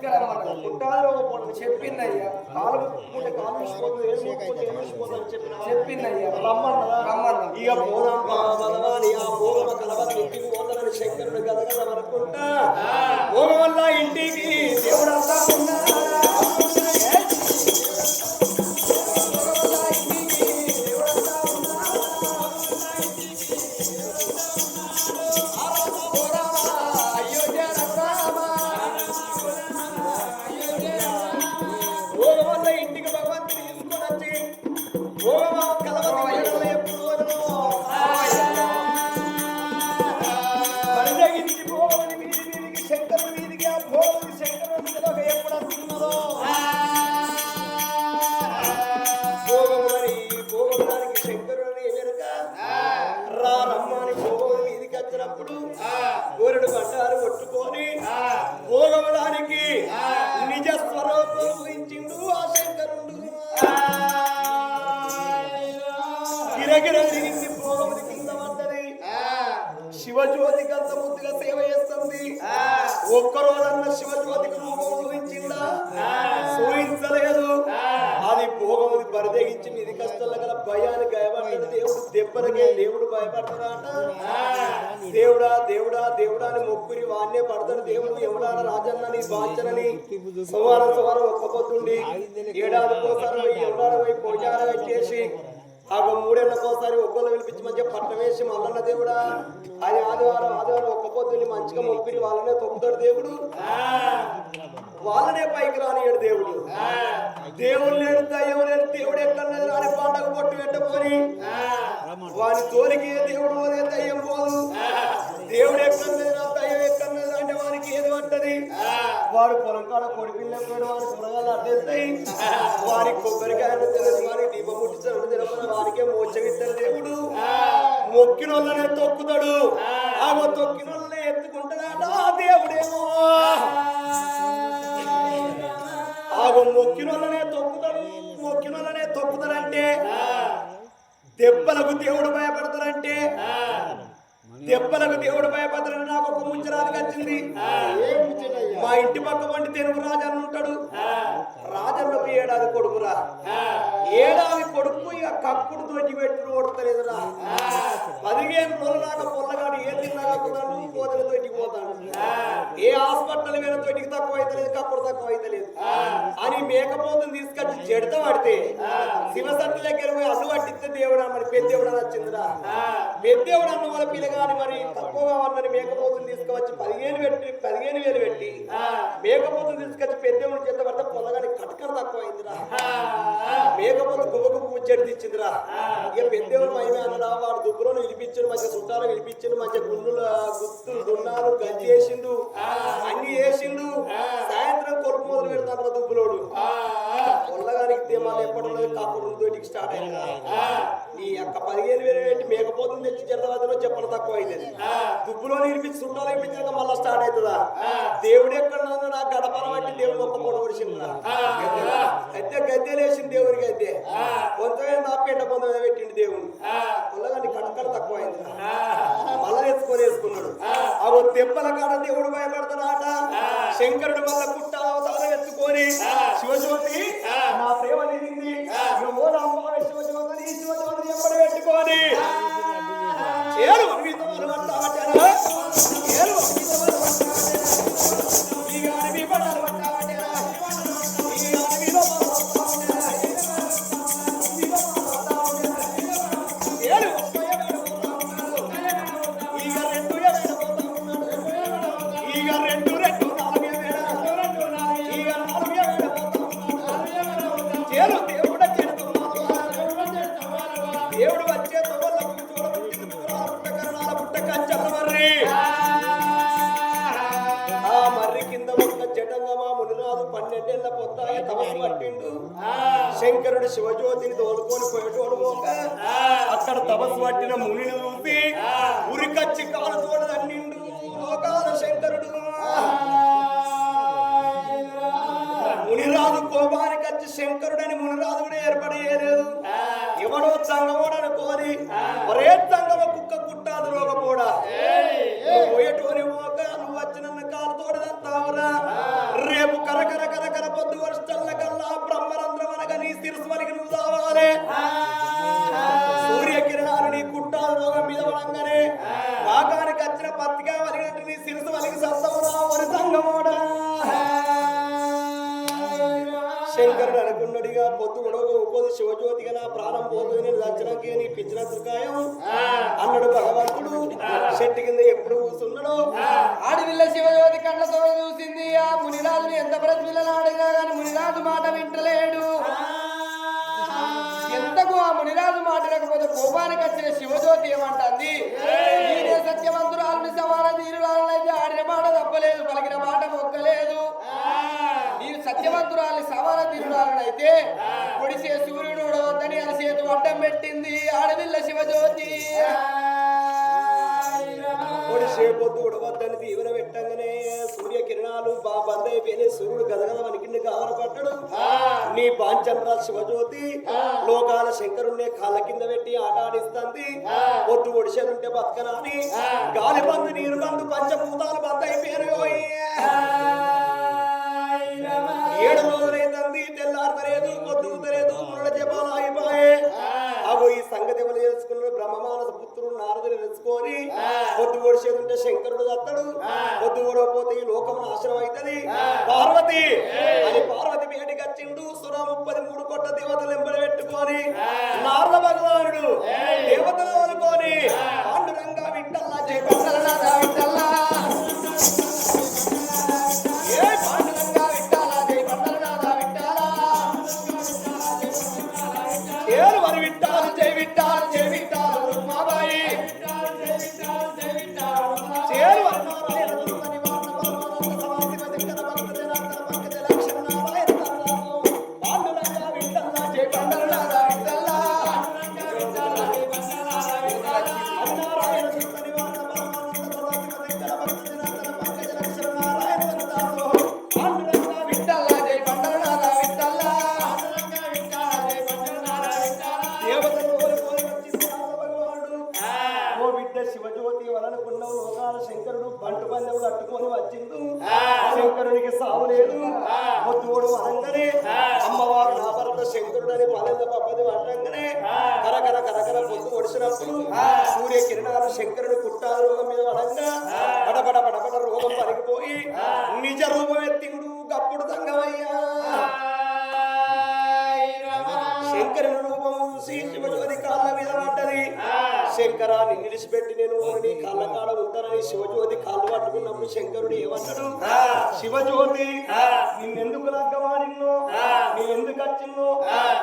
తీసుకురమ్మన్నా పుట్టాలో చెప్పిందయ్యా. కాలు ముట్టుకుంటే కాలు వేసిపోతుంది, ఏడు ముట్టుకుంటే ఏడు వేసిపోతుంది చెప్పిందయ్యా. రమ్మన్నా రమ్మన్నా. ఇక పోదాం బలవాని ఆ భోగమ కలవర ఇంటికి పోతానని శంకరుడు గదగద అనుకుంటా భోగం వల్ల ఇంటికి దేవుడంతా ఉన్నాడా గోరెడు బండారు కొట్టుకొని భోగవడానికి నిజ స్వరూపం ఊహించిండు ఆ శంకరుడు. గిరగిర తిరిగింది, భోగముడి కింద పడ్డది. శివజ్యోతికి అంత ముద్దుగా సేవ చేస్తుంది. ఒక్కరోజన్న శివజ్యోతికి రూపం ఊహించిందా? ఊహించలేదు. అది భోగముడి బరిదెగించి నిధి కష్టాల గల భయాన్ని గాయపడ్డాడు దేవుడు. దెబ్బలకే దేవుడు భయపడతాడట. దేవుడా దేవుడా దేవుడా అని మొక్కుని వాన్నే పడతాడు దేవుడు. ఎవడాన రాజన్న నీ బాంచనని సోమవారం ఒక్క పొద్దుండి ఏడాదికోసారి ఎవడాన పోయి పూజారు కట్టేసి ఆ 3 ఏళ్ళకోసారి ఒక్కళ్ళు పిలిపించి మంచిగా పట్టం వేసి మల్లన్న దేవుడా అది ఆదివారం ఒక్క పొద్దుని మంచిగా మొక్కుని వాళ్ళనే తొక్కుతాడు దేవుడు. వాళ్ళనే పైకి రానియడు దేవుడు. దేవుడు లేడు, దయ్యం లేడు, దేవుడు ఎక్కడలేదు రాని పండగ పొట్టు పెట్టబోని వాని తోలికి దేవుడు పోదే దయ్యం పోదు. దేవుడు ఎక్కడలేదు రా, దయ్యం ఎక్కడలేదు అంటే వానికి ఏది పట్టది. వాడు పొలం కాడ కొడి పిల్లలు వాడి పొలగాలు అడ్డేస్తాయి. వారికి కొబ్బరికాయలు తెలియదు, వారికి దీపం ముట్టించడం తెలియదు, వారికే మోచగిస్తాడు దేవుడు. మొక్కిన వాళ్ళనే తొక్కుతాడు. ఆగో తొక్కిన వాళ్ళనే ఎత్తుకుంటాడా దేవుడేమో. ఆగో మొక్కిన వాళ్ళనే తొక్కుతాడంటే దెబ్బలకు దేవుడు భయపడతాడంటే దెబ్బలకు దేవుడు భయపడతాడని నాకు ఒక ముంచరానికి వచ్చింది. మా ఇంటి పక్క వంటి తెలుగు రాజన్న ఉంటాడు. రాజన్నకు 7 ఏడాది కొడుకురా. 7 ఏడాది కొడుకు ఇక కక్కుడు తోటి పెట్టుకుని ఓడతలేదురా. 15 రోజుల దాకా పొల్లగాడు ఏ తిన్నాడు కోతల తోటికి పోతాడు. ఏ హాస్పిటల్ వేరే తోటికి తక్కువ అయితలేదు, కప్పుడు తక్కువ అయితలేదు అని మేకపోతుని తీసుకొచ్చి జడత పడితే శివసత్తి దగ్గర పోయి అల్లు పట్టిస్తే దేవుడా మరి పెద్దేవుడా వచ్చిందిరా. పెద్దేవుడు అన్న వాళ్ళ పిల్లగాని మరి తక్కువగా ఉన్నది మేకపోతుని తీసుకువచ్చి 15,000 పెట్టి మేకపోతుని తీసుకొచ్చి పెద్దేవుడు చేత పడితే పొల్లగాని కటకర తక్కువ అయిందిరా. మేకపోతు గువ్వకు పూజడి తెచ్చిందిరా. ఇక పెద్దేవుడు మహిమ అన్నడా వాడు దుబ్బులను విలిపించడు, మంచిగా చుట్టాలు విలిపించడు, మంచిగా గుండులు గుత్తులు దున్నాలు గంజి వేసిండు, అన్ని వేసిండు. సాయంత్రం కొడుకు మొదలు పెడతాడు దుబ్బులోడు. పొల్లగానికి తేమాలు ఎప్పటి కాపుడు తోటికి స్టార్ట్ అయిందా. నీ యొక్క 15,000 పెట్టి మేకపోతుంది తెచ్చి జరదవదిలో చెప్పడం తక్కువ అవుతుంది. దుబ్బులో నిలిపించి చుట్టాలు వినిపించాక మళ్ళా స్టార్ట్ అవుతుందా. దేవుడు ఎక్కడ నా గడపల బట్టి దేవుడు ఒక్క పొడ పొడిచిందా. అయితే గద్దెలు వేసింది దేవుడికి. అయితే కొంతమంది నాపేట కొంతమంది పెట్టిండు దేవుడు. పొల్లగాని కడకడ తక్కువ అయింది. మళ్ళా వేసుకున్నాడు. ఆ దెబ్బల కాడ దేవుడు భయపడతాడు ఆట. శంకరుడు వల్ల కుట్ట అవతారం ఎత్తుకొని శివజ్యోతి నా ప్రేమ నింది శివజ్యోతిని ఎప్పుడు పెట్టుకొని చేరు దేవుడు వచ్చే ఆ మర్రి కింద ఉన్న జటంగమా మునిరాజు 12 ఏళ్ల పొత్తాయ తపస్సు పట్టిండు. శంకరుడు శివజ్యోతిని తోలుకొని పోయేటోడు పోక అక్కడ తపస్సు పట్టిన మునిని చూపి ఉరికచ్చి కాలుతోడు తన్నిండు లోకాల శంకరుడు. మునిరాజు కోపానికి వచ్చి శంకరుడని మునిరాజు కూడా ఏర్పడేయలేదు. ఎవడో చంగమోడని కోరి ఒరే చంగమ కుక్క కుట్టాదు రోగపోడా పోయేటోని పోక నువ్వు వచ్చిన కాలుతోడు తావురా రేపు కర కర కర కర పొద్దు వర్షల్ల కల్లా బ్రహ్మరంధ్రం అనగా నీ శిరస్సు వలికి నువ్వు రావాలి సూర్యకిరణాలు నీ కుట్టాలు రోగం మీద పడంగానే పాకానికి వచ్చిన పత్తిగా వలిగినట్టు నీ శిరస్సు వలికి సత్తమురా వరి సంగమోడా శంకరుడు అనుకున్నడిగా పొద్దు ఉడవ శివజ్యోతిగా నా ప్రాణం పోతుంది నేను దర్శనానికి నీ పిచ్చిన త్రికాయం అన్నాడు భగవంతుడు చెట్టు కింద ఎప్పుడు కూర్చున్నాడు ఆడవిల్ల శివజ్యోతి కళ్ళతో చూసింది ఆ మునిరాజుని ఎంత బ్రతిమిల్లని అడిగినా గాని మునిరాజు మాట వింటలేడు ఎంతకు ఆ మునిరాజు మాట లేకపోతే కోపానికి వచ్చిన శివజ్యోతి ఏమంటుంది నేనే సత్యవంతురాలని సమాన తీరురాలనైతే ఆడిన మాట తప్పలేదు పలికిన మాట మొక్కలేదు నేను సత్యవంతురాలని సమాన తీరురాలనైతే పొడిసే సూర్యుడు ఉడవద్దని అరసేతు అడ్డం పెట్టింది ఆడవిల్ల శివజ్యోతి పొడిసే పొద్దు ఉడవద్దని తీవ్ర పెట్టంగానే సూర్యకిరణాలు బందైపోయినాయి సూర్యుడు గదగద వనికింది కావరపడ్డాడు నీ పాంచంద్ర శివజ్యోతి లోకాల శంకరుణ్ణి కాళ్ళ కింద పెట్టి ఆట ఆడిస్తుంది పొద్దు ఒడిసేదుంటే బతకనాని గాలి బంధు నీరు బంధు పంచభూతాలు బందైపోయినాయి 7 రోజులైంది తెల్లారతలేదు పొద్దుతలేదు మురళ జపాలు ఆగిపోయే అగో ఈ సంగతి ఎవరు తెలుసుకున్నారు బ్రహ్మమానస పుత్రుడు నారదుని తెలుసుకొని పొద్దు ఒడిసేదుంటే శంకరుడు దత్తడు పొద్దు ఓడకపోతే ఈ లోకం నాశనం అవుతుంది పార్వతి అని పార్వతి పేటికి వచ్చిండు 33 కొట్ట దేవతలు ఎంబడి పెట్టుకొని నారద భగవానుడు దేవతలు అనుకొని పాండురంగా విట్టల్లా చేపట్టల్లా విట్టల్లా శివజ్యోతి వలనుకున్నావు లోకాల శంకరుడు బంటు పందెం కట్టుకొని వచ్చిండు శంకరునికి సావు లేదు పొద్దుడు అనగానే అమ్మవారు నా భర్త శంకరుడని పదెంత పప్పది పట్టంగానే కరకర కరకర పొద్దు ఒడిసినప్పుడు సూర్య కిరణాలు శంకరుడు కుట్టాల రోగం మీద పడంగా పడపడ పడపడ రోగం పరిగిపోయి నిజ రూపం ఎత్తిండు గప్పుడు తంగమయ్యా శంకరుని రూపం చూసి శివజ్యోతి కాళ్ళ మీద పడ్డది శంకరాన్ని నిలిచిపెట్టి నేను నీ కాళ్ళ కాడ ఉంటానని శివజ్యోతి కాళ్ళు పట్టుకున్నప్పుడు శంకరుడు ఏమన్నాడు శివజ్యోతి నిన్నెందుకు లగ్గవాడిన్నో నీ ఎందుకు వచ్చిన్నో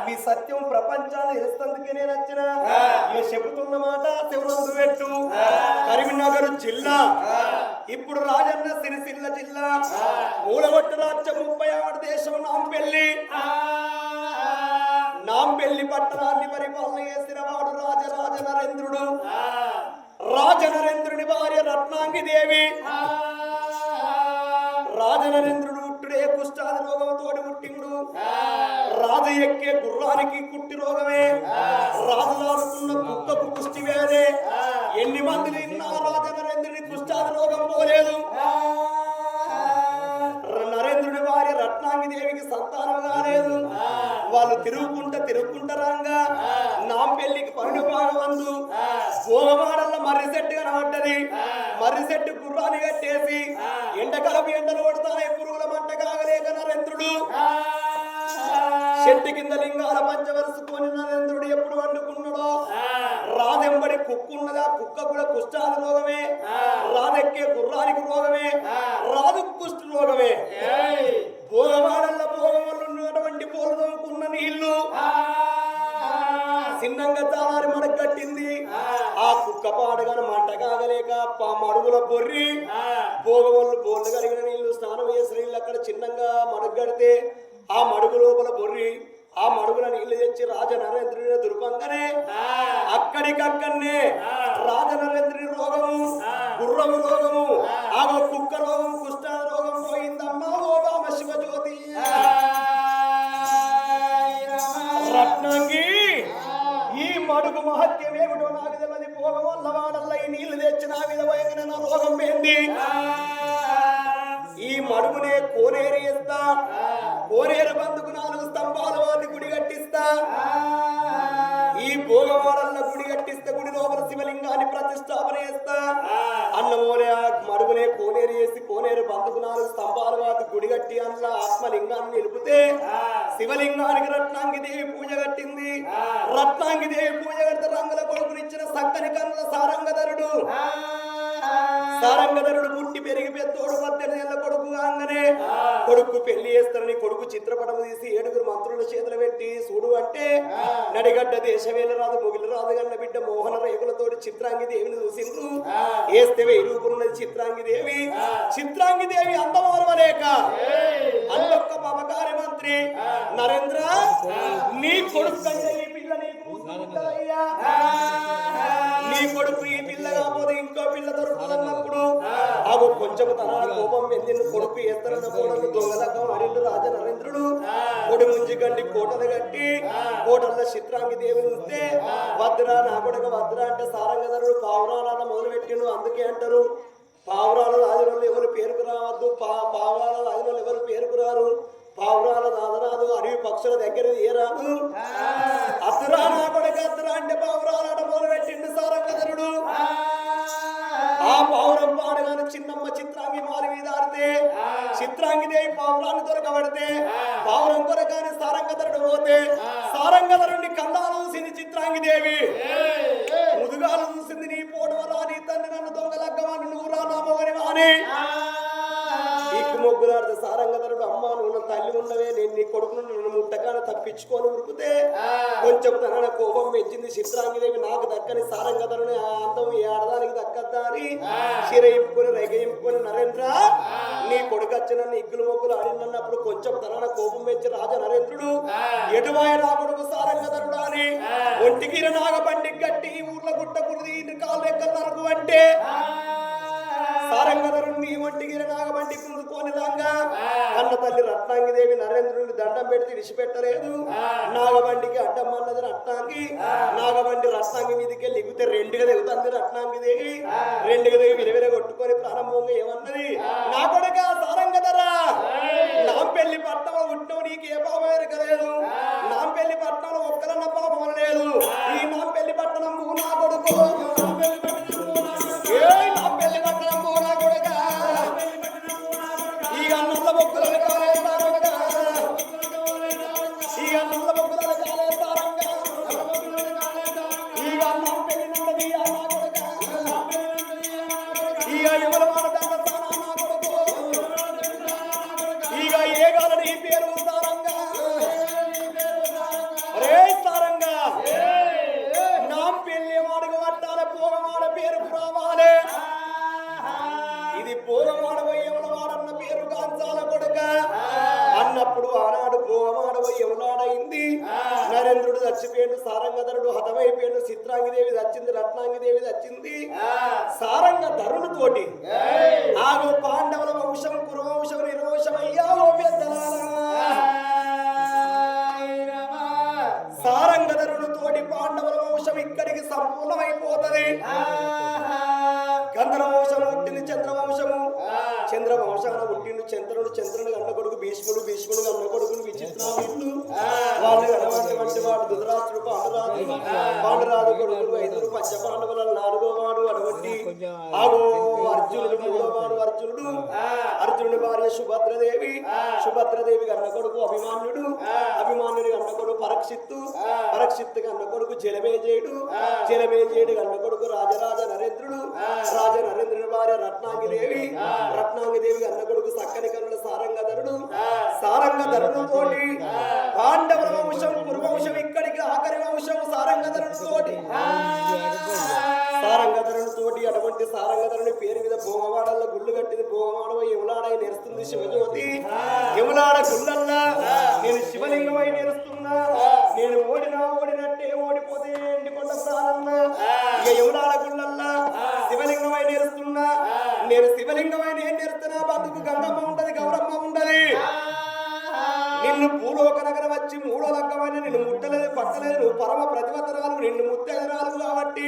మీ సత్యం ప్రపంచాన్ని తెలుస్తందుకే నేను వచ్చిన నేను చెబుతున్న మాట శివనందు పెట్టు కరీంనగర్ జిల్లా ఇప్పుడు రాజన్న సిరిసిల్ల జిల్లా మూలగొట్టు రాజ్యం 36 దేశం నాంపెల్లి పట్టణాన్ని పరిపాలన చేసిన వాడు రాజరాజ నరేంద్రుడు రాజనరేంద్రుని భార్య రత్నాంగి దేవి రాజనరేంద్రుడు ఉట్టుడే కుష్ఠాది రోగంతో పుట్టిండు రాజు ఎక్కే గుర్రానికి కుట్టి రోగమే రాజులాడుతున్న కుక్కకు కుష్టి వేరే ఎన్ని మంది నిన్న రాజనరేంద్రుని కుష్ఠాది రోగం పోలేదు నరేంద్రుడి భార్య రత్నాంగి దేవికి సంతానం కాలేదు వాళ్ళు తిరుగుకుంటా రాంగా నాంపెల్లికి పన్నెండు భాగవందు భోగమాడల్లో మర్రి చెట్టు కనబడ్డది మర్రి చెట్టు గుర్రాన్ని కట్టేసి ఎండకలపు ఎండలు కొడతానే పురుగుల మంట కాగలేక నరేంద్రుడు చెట్టు కింద లింగాల పంచవరుసుకొని నరేంద్రుడు ఎప్పుడు వండుకున్నాడో రాదెంబడి కుక్కున్నదా కుక్క కూడా కుష్ఠాది రోగమే రాదెక్కే గుర్రానికి రోగమే రాదు కుష్టి రోగమే భోగమాడల్ల భోగములు ఉన్నటువంటి పోలుకున్న నీళ్లు చిన్నంగా తాళారి మనకు కట్టింది ఆ కుక్క పాడగాను మంట కాగలేక మడుగుల బొర్రి భోగములు బోర్లు కలిగిన నీళ్లు స్నానం చేసిన నీళ్ళు అక్కడ చిన్నంగా మడుగు కడితే ఆ మడుగు లోపల బొర్రి ఆ మడుగుల నీళ్లు తెచ్చి రాజనరేంద్రుని దుర్భంగానే అక్కడికక్కడనే రాజనరేంద్రుని రోగము గుర్రము రోగము ఆ కుక్క రోగం కుష్ఠ రోగం పోయిందమ్మా ఓ బామ శివజ్యోతి రత్నంగి ఈ మడుగు మహత్యం ఏమిటో నాకు తెలియదు భోగం వల్ల వాడల్ల ఈ నీళ్లు తెచ్చి నా మీద పోయగానే నా రోగం పోయింది ఈ మడుగు మడుగునే కోనేరు ఇస్తా, కోనేరు బందుకు 4 స్తంభాల వాటి గుడి కట్టిస్తా, ఈ భోగవాడల్ల గుడి కట్టిస్తే గుడి లోపల శివలింగాన్ని ప్రతిష్టాపన చేస్తా, అన్నమూలే మడుగునే కోనేరు వేసి కోనేరు బందుకు 4 స్తంభాల వాటి గుడి కట్టి అందులో ఆత్మలింగాన్ని నిలిపితే శివలింగానికి రత్నాంగి దేవి పూజ కట్టింది. రత్నాంగి దేవి పూజ కడితే రంగుల కొడుకునిచ్చిన సక్కని కన్నుల సారంగధరుడు పుట్టి పెరిగి పెద్దోడు 18 ఏళ్ల కొడుకు కాగానే కొడుకు పెళ్లి చేస్తారని కొడుకు చిత్రపటం తీసి 7 మంత్రుల చేతులు పెట్టి చూడు అంటే నడిగడ్డ దేశవేల రాదు మొగిలి రాదు గన్న బిడ్డ మోహన రేకులతోటి చిత్రాంగి దేవిని చూసిండ్రు. వేస్తే 1000 రూపులున్నది చిత్రాంగి దేవి. చిత్రాంగి దేవి అందమోరవలేక అల్లొక్క మమకారి మంత్రి నరేంద్ర నీ కొడుకు కంటే ఈ పిల్ల నీకు ముసుగుంటదయ్యా, నీ కొడుకు ఈ పిల్ల కాకపోతే ఇంకో పిల్ల దొరుకుతున్నప్పుడు అవు కొంచెం తన కోపం వెళ్ళిన కొడుకు ఎత్తరన్న కోడలు దొంగలకం అడిల్లు రాజ నరేంద్రుడు కొడి ముంచి గండి కోటలు కట్టి కోటల్లో చిత్రాంగి దేవిని ఉంటే వద్దురా నా కొడుకు వద్దురా అంటే సారంగధరుడు పావురాలన్న మొదలు పెట్టిండు. అందుకే అంటారు పావురాల రాజులు ఎవరు పేరుకు రావద్దు, పావురాల రాజులు ఎవరు పేరుకు రారు, పావురాల రాజరాదు అడవి పక్షుల దగ్గర ఏరాదు. అద్దురా నా కొడుకు అద్దురా అంటే పావురాలాట మొదలు పెట్టిండు సారంగధరుడు. ఆ పావురం పాడగానే చిన్నమ్మ చిత్రాంగి మారి మీద ఆడితే చిత్రాంగి దేవి పావురాన్ని దొరకబడితే పావురం కొరకాని సారంగధరుడు పోతే సారంగధరుడిని కన్నాలు చూసింది చిత్రాంగి దేవి. ముదుగాలు చూసింది నీ పోటవరా నీ తండ్రి నన్ను దొంగలగ్గమని నువ్వు రా నా మొగని వాని మొగ్గులాడితే సారంగధరుడు అమ్మ నువ్వు తల్లి ఉన్నవే నేను నీ కొడుకును నన్ను ముట్టగానే తప్పించుకొని ఉరుకుతే కొంచెం తన కోపం మెచ్చింది చిత్రాంగిదేవి. నాకు దక్కని సారంగధరుని ఆ అందం ఏ ఆడదానికి దక్కద్దా అని చీర ఇంపుకొని రైగ ఇంపుకొని నరేంద్ర నీ కొడుకు వచ్చిన ఇగ్గులు మొగ్గులు ఆడినప్పుడు కొంచెం తన కోపం మెచ్చి రాజా నరేంద్రుడు ఎటువాయ నా కొడుకు సారంగధరుడు అని ఒంటికి నాగబండి గట్టి ఊర్ల గుట్ట కురిది కాలు రెక్కలు నరకు అంటే సారంగధరుణ్ణి ఒంటికి నాగబండి కుందుకొని రాగా అన్న తల్లి రత్నాంగి దేవి నరేంద్రుడిని దండం పెడితే విడిచిపెట్టలేదు. నాగబండికి అడ్డమన్నది రత్నాంగి, నాగబండి రత్నాంగి మీదకి లిగితే 2గా దిగుతుంది రత్నాంగి దేవి. 2గా దిగి విలువిల కొట్టుకొని ప్రారంభంగా ఏమన్నది నా కొడుక సారంగధరా నా పెళ్లి పట్టణంలో ఉంటవు నీకు ఏ పాపం ఎరకలేదు, నా పెళ్లి పట్టణంలో ఒక్కరన్న పాపం లేదు, ఈ నా పెళ్లి పట్టణం నా కొడుకు అన్నప్పుడు ఆనాడు భోగమాడవై ఎవలాడైంది. నరేంద్రుడు చచ్చిపోయాడు, సారంగధరుడు హతమైపోయాడు, చిత్రాంగిదేవి చచ్చింది, రత్నాంగిదేవి చచ్చింది. సారంగధరుని తోటి ఆగో పాండవుల వంశం కురువంశం నిర్వంశమయ్యా ఓ సారంగధరుని తోటి పాండవుల వంశం ఇక్కడికి సంపూర్ణమైపోతది. గంధర్వంశం పుట్టింది చంద్రవంశము, చంద్రవంశాన పుట్టిండు చంద్రుడు, చంద్రుడు అన్న కొడుకు భీష్ముడు, భీష్ముడు అన్న కొడుకును విచిత్రాలు వాళ్ళు కనవంటి వాడు ధృతరాష్ట్రుడు, పాండురాజు కొడుకులు 5 పంచపాండవుల 4వ వాడు అటువంటి ఆగో అర్జునుడు 3వ వాడు అర్జునుడు, అర్జునుడి భార్య సుభద్రదేవి, సుభద్రదేవి అన్న కొడుకు అభిమాన్యుడు, అభిమాన్యుడి అన్న కొడుకు పరక్షిత్తు, పరక్షిత్తుకి అన్న కొడుకు జలమేజయుడు, జలమేజయుడి అన్న కొడుకు రాజరాజ నరేంద్రుడు, రాజ నరేంద్రుడి భార్య రత్నాంగిదేవి, రత్నాంగిదేవి అన్న కొడుకు సక్కని కన్నుల సారంగధరుడు, సారంగధరుడు తోటి పాండవుల వంశం కురువంశం ఇక్కడికి ఆఖరి వంశం సారంగధరుడు తోటి, సారంగధరుడు తోటి అటువంటి సారంగధరుని పేరు మీద భోగవాడల్లో గుళ్ళు కట్టింది. భోగవాడవై యములాడై నేరుస్తుంది శివజ్యోతి. యములాడ గుళ్ళల్లా నేను శివలింగమై నేరుస్తున్నా, నేను ఓడినట్టే ఓడిపోతే ఎండికొండ ప్రాణన్నా. ఇక యములాడ గుళ్ళల్లా శివలింగమై నేరుస్తున్నా, నేను శివలింగమై నేను నేరుస్తున్నా. బతుకు గంగమ్మ ఉంటది, గౌరమ్మ ఉంటది. నిన్ను భూలోక నగరం వచ్చి 3వ లగ్గమైన నిన్ను ముట్టలేదు పట్టలేదు, నువ్వు పరమ ప్రతిభతరాలు, నిన్ను ముత్తెదరాలు కాబట్టి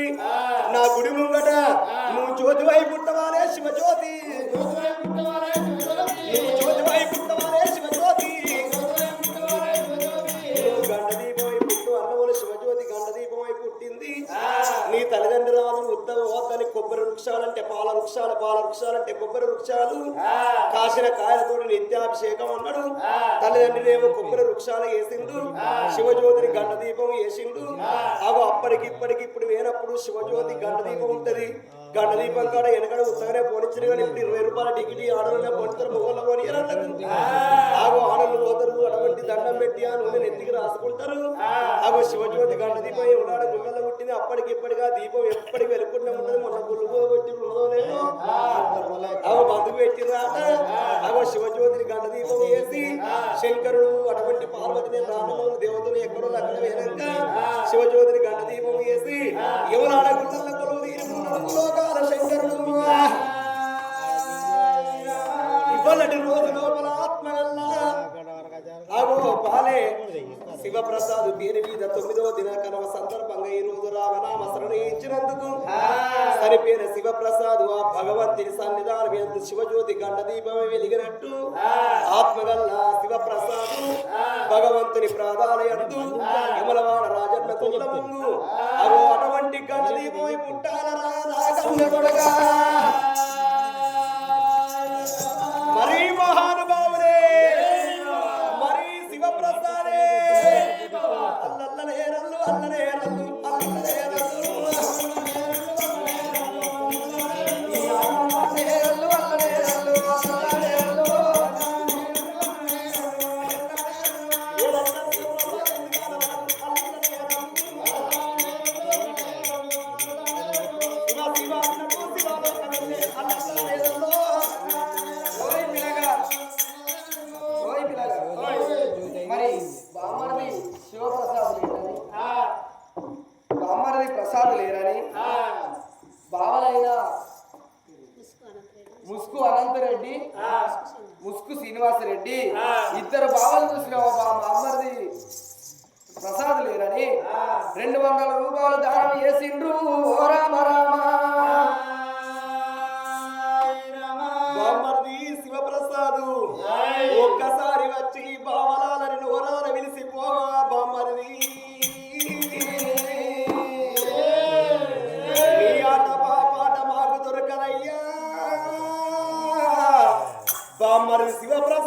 నా గుడి ముంగట నువ్వు జ్యోతివై పుట్టవాలే శివజ్యోతి, నువ్వు జ్యోతి వృక్షాలు అంటే కొబ్బరి వృక్షాలు కాసిన కాయలతో నిత్యాభిషేకం అన్నాడు. తల్లిదండ్రులేమో కొబ్బరి వృక్షాలు వేసిండు, శివజ్యోతిని గంట దీపం వేసిండు. అవి అప్పటికి ఇప్పటికి ఇప్పుడు వేనప్పుడు శివజ్యోతి గంట దీపం ఉంటది. గంట దీపం కాడ వెనకడ ఉత్తగానే పోనిచ్చారు, కానీ ఇప్పుడు 20 రూపాయల టికెట్ ఆడలనే పోనిస్తారు, మొగోళ్ళ పోనీ ఆగో ఆడలు పోతారు. అటువంటి దండం పెట్టి ఆ నూనె నెత్తికి రాసుకుంటారు. ఆగో శివజ్యోతి గంట దీపం ఉన్నాడు గుళ్ళలో పుట్టింది. అప్పటికి ఇప్పటిగా దీపం ఎప్పటికి వెలుకుంటూ ఉంటది. మొన్న గుళ్ళు పెట్టి ఉన్నదో లేదో ఆగో బంధుకు పెట్టిరా. ఆగో శివజ్యోతిని గంట దీపం వేసి శంకరుడు అటువంటి పార్వతిని రామలో దేవతలు ఎక్కడో అక్కడ వేయక శివజ్యోతిని గంట దీపం వేసి ఎవరాడ గుళ్ళ కొలువు లోకాల శంకరుడు ఇవ్వలటి రోజు లోపల ఆత్మగల్లా ఆగో పాలే శివప్రసాద్ పేరు మీద 9వ దినకరవ సందర్భంగా ఈ రోజు రామనామ శరణి ఇచ్చినందుకు సరిపోయిన శివప్రసాద్ ఆ భగవంతుని సన్నిధానం ఎందు శివజ్యోతి గంట దీపమే వెలిగినట్టు ఆత్మగల్లా శివప్రసాద్ భగవంతుని ప్రాధాలయందు యమలవాడ రాజన్న కుల ముందు అగో అటువంటి గంట దీపమై పుట్టాలరా కొడగా మరీ మహానుభావుడే మరీ శివప్రసాదే అల్లలేరల్లు అల్లలేరల్లు ముస్కు అనంతరెడ్డి ముస్కు శ్రీనివాసరెడ్డి ఇద్దరు బావలు చూసిన అమ్మరిది ప్రసాద్ లేరని 200 రూపాయలు దానం చేసిండ్రు. ఓ రామ రామ బామ్మర్ది శివప్రసాదు ఒక్కసారి వచ్చి బావలాలని నోరాల విలిసిపోవా బామ్మర్ది నీ ఆట పాట మాకు దొరకనయ్యా బామ్మర్ది శివప్రసాద్